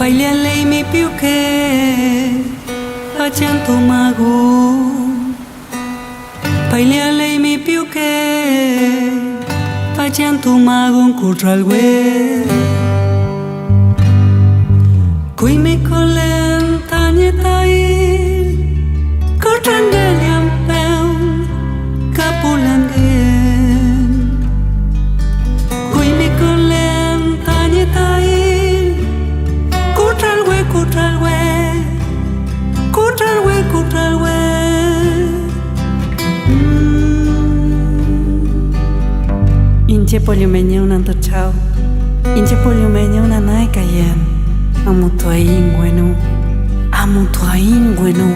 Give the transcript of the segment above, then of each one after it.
Baila lei mi più che facendo mago. Baila lei mi più che facendo mago un curralgue. Qui mi colenta nietai currangeliam peun capulangen. Qui mi colenta nietai curralgue curralgue curralgue curralgue. Inche poliumeña un antochao, inche poliumeña una nai cayen. Amutuain bueno, amutuain bueno.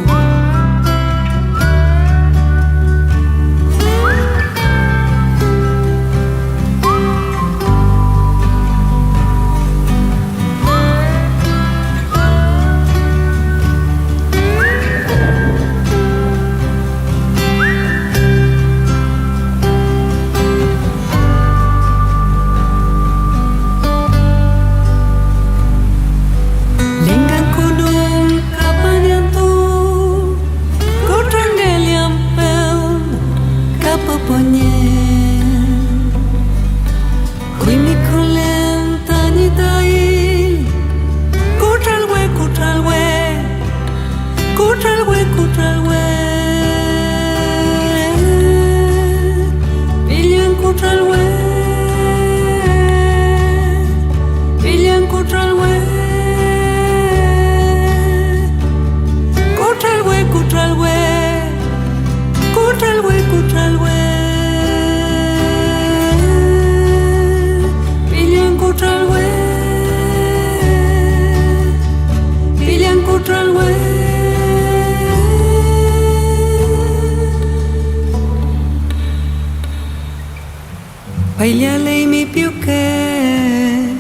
Baila lei mi più che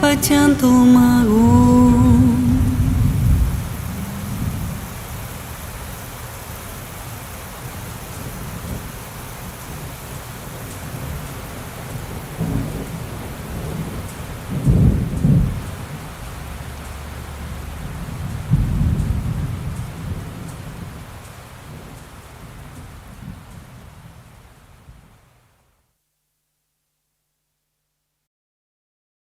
facendo mago.